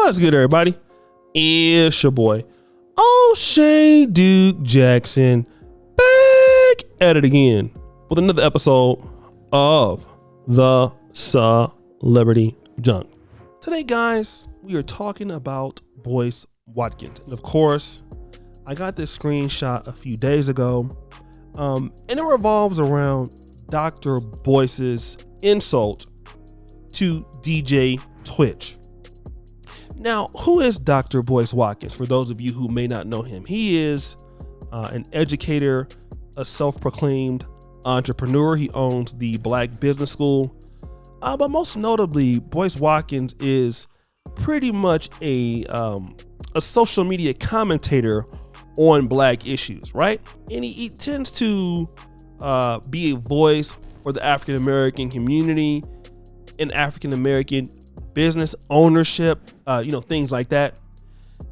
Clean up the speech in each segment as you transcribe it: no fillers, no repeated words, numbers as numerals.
What's good, everybody? It's your boy, O'Shea Duke Jackson, back at it again with another episode of the Celebrity Junk. Today, guys, we are talking about Boyce Watkins. And of course, I got this screenshot a few days ago, and it revolves around Dr. Boyce's insult to DJ Twitch. Now, who is Dr. Boyce Watkins? For those of you who may not know him, he is an educator, a self-proclaimed entrepreneur. He owns the Black Business School. But most notably, Boyce Watkins is pretty much a social media commentator on Black issues, right? And he tends to be a voice for the African American community and African American business ownership, things like that.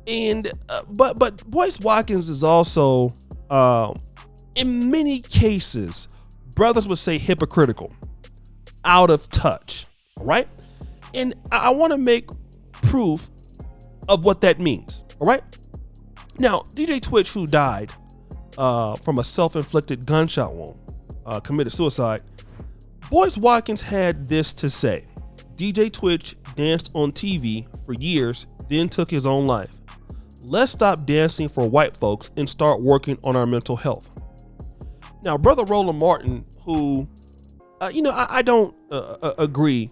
And but Boyce Watkins is also, in many cases, brothers would say hypocritical, out of touch, right? And I want to make proof of what that means, all right? Now, DJ Twitch, who died from a self-inflicted gunshot wound, committed suicide, Boyce Watkins had this to say. DJ Twitch danced on TV for years, then took his own life. Let's stop dancing for white folks and start working on our mental health. Now, Brother Roland Martin, who, I don't agree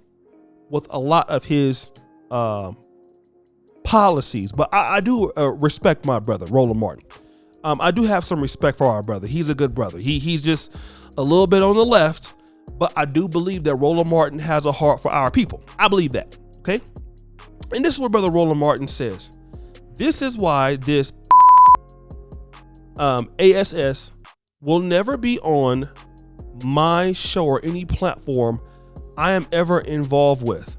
with a lot of his policies, but I do respect my brother, Roland Martin. I do have some respect for our brother. He's a good brother. He's just a little bit on the left, but I do believe that Roland Martin has a heart for our people. I believe that, okay? And this is what Brother Roland Martin says. This is why this ASS will never be on my show or any platform I am ever involved with.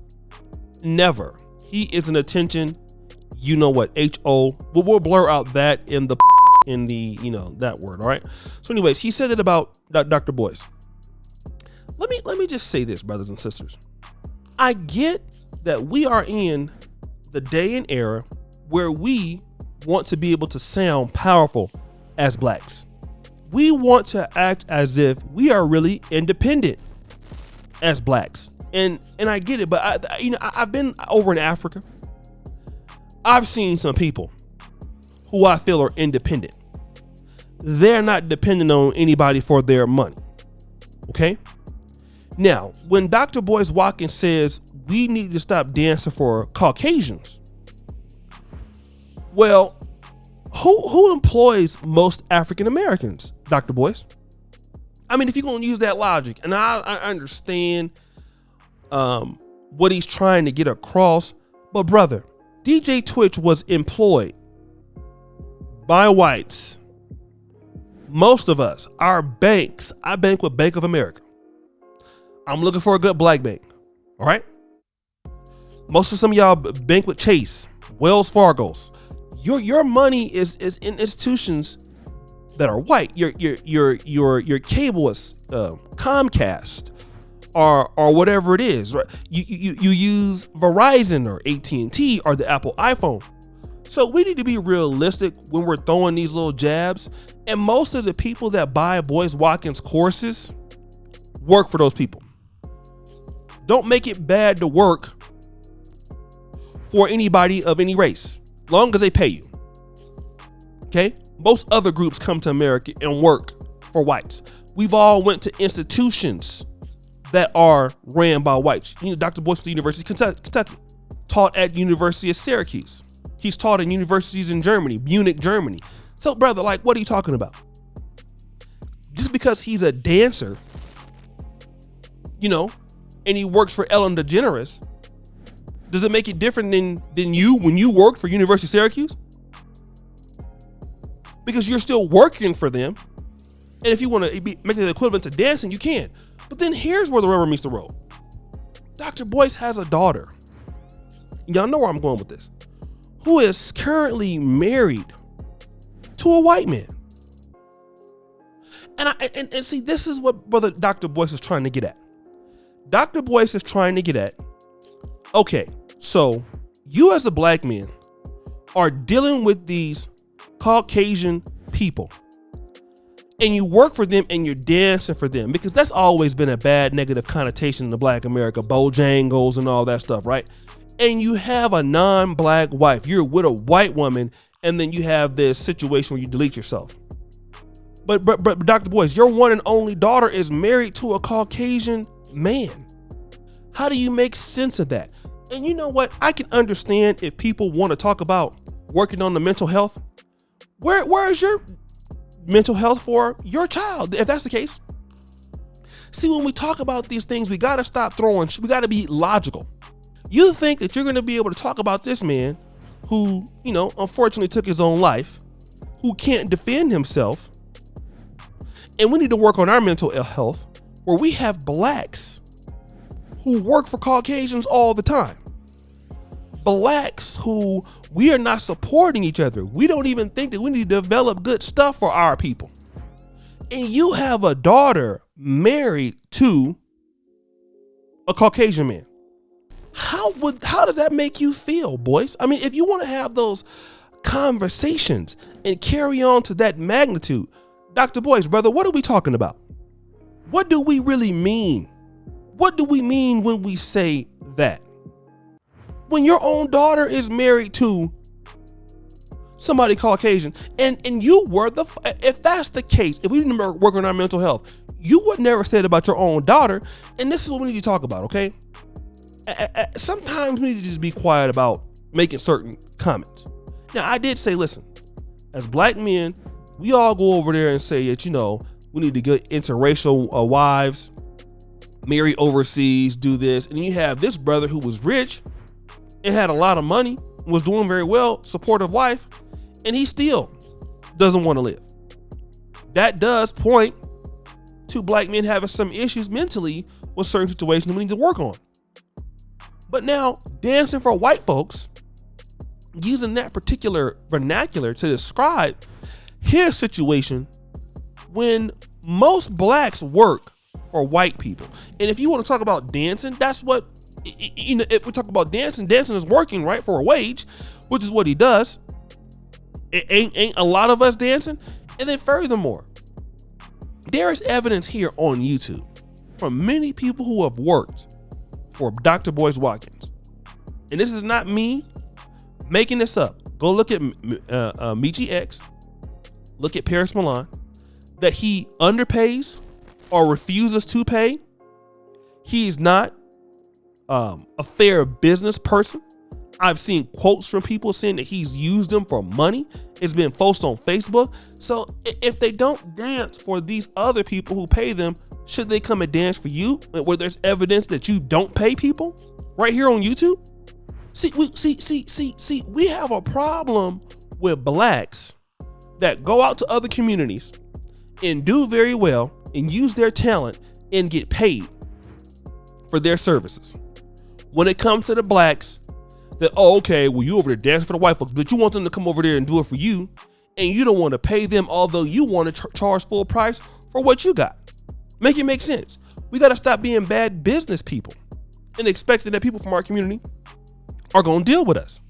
Never. He is an attention, you know what, H-O. We'll blur out that in the that word, all right? So anyways, he said it about Dr. Boyce. Let me just say this, brothers and sisters. I get that we are in the day and era where we want to be able to sound powerful as Blacks. We want to act as if we are really independent as Blacks. And I get it, but I've been over in Africa. I've seen some people who I feel are independent. They're not dependent on anybody for their money. Okay? Now, when Dr. Boyce Watkins says we need to stop dancing for Caucasians, well, who employs most African Americans, Dr. Boyce? I mean, if you're going to use that logic, and I understand what he's trying to get across, but brother, DJ Twitch was employed by whites. Most of us, our banks, I bank with Bank of America. I'm looking for a good Black bank. All right. Most of some of y'all bank with Chase, Wells Fargo's. Your money is in institutions that are white. Your cable is Comcast or whatever it is. Right? You use Verizon or AT&T or the Apple iPhone. So we need to be realistic when we're throwing these little jabs. And most of the people that buy Boyce Watkins courses work for those people. Don't make it bad to work for anybody of any race, long as they pay you. Okay? Most other groups come to America and work for whites. We've all went to institutions that are ran by whites. Dr. Boyce from the University of Kentucky, taught at University of Syracuse. He's taught in universities in Germany, Munich, Germany. So, brother, what are you talking about? Just because he's a dancer, and he works for Ellen DeGeneres, does it make it different than you when you worked for University of Syracuse? Because you're still working for them. And if you want to make it equivalent to dancing, you can. But then here's where the rubber meets the road. Dr. Boyce has a daughter. Y'all know where I'm going with this. Who is currently married to a white man. And see, this is what brother Dr. Boyce is trying to get at. Dr. Boyce is trying to get at, okay, so you as a black man are dealing with these Caucasian people and you work for them and you're dancing for them, because that's always been a bad negative connotation in the black America, Bojangles and all that stuff, right? And you have a non-black wife, you're with a white woman, and then you have this situation where you delete yourself. But Dr. Boyce, your one and only daughter is married to a Caucasian man. How do you make sense of that? And you know what? I can understand if people want to talk about working on the mental health. Where is your mental health for your child, if that's the case? See, when we talk about these things, we got to stop throwing, we got to be logical. You think that you're going to be able to talk about this man who, unfortunately took his own life, who can't defend himself, and we need to work on our mental health, where we have blacks who work for Caucasians all the time. Blacks who we are not supporting each other. We don't even think that we need to develop good stuff for our people. And you have a daughter married to a Caucasian man. How does that make you feel, Boyce? I mean, if you want to have those conversations and carry on to that magnitude, Dr. Boyce, brother, what are we talking about? What do we really mean? What do we mean when we say that? When your own daughter is married to somebody Caucasian, and you were if that's the case, if we didn't work on our mental health, you would never say it about your own daughter. And this is what we need to talk about, okay? Sometimes we need to just be quiet about making certain comments. Now, I did say, listen, as black men, we all go over there and say that, we need to get interracial wives, marry overseas, do this. And you have this brother who was rich and had a lot of money, was doing very well, supportive wife, and he still doesn't want to live. That does point to black men having some issues mentally with certain situations we need to work on. But now, dancing for white folks, using that particular vernacular to describe his situation when most blacks work for white people. And if you want to talk about dancing, that's what, if we talk about dancing is working, right, for a wage, which is what he does. It ain't a lot of us dancing. And then furthermore, there is evidence here on YouTube from many people who have worked for Dr. Boyce Watkins. And this is not me making this up. Go look at Michi X, look at Paris Milan, that he underpays or refuses to pay. He's not a fair business person. I've seen quotes from people saying that he's used them for money. It's been posted on Facebook. So if they don't dance for these other people who pay them, should they come and dance for you, where there's evidence that you don't pay people right here on YouTube? See, we have a problem with blacks that go out to other communities and do very well and use their talent and get paid for their services. When it comes to the blacks that, you over there dancing for the white folks, but you want them to come over there and do it for you, and you don't want to pay them, although you want to charge full price for what you got. Make it make sense. We got to stop being bad business people and expecting that people from our community are going to deal with us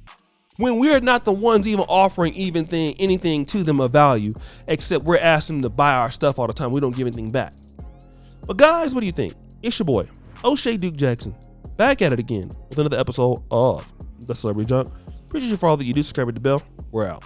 when we're not the ones even offering anything to them of value, except we're asking them to buy our stuff all the time. We don't give anything back. But guys, what do you think? It's your boy, O'Shea Duke Jackson, back at it again with another episode of The Celebrity Junk. Appreciate you for all that you do. Subscribe to the bell. We're out.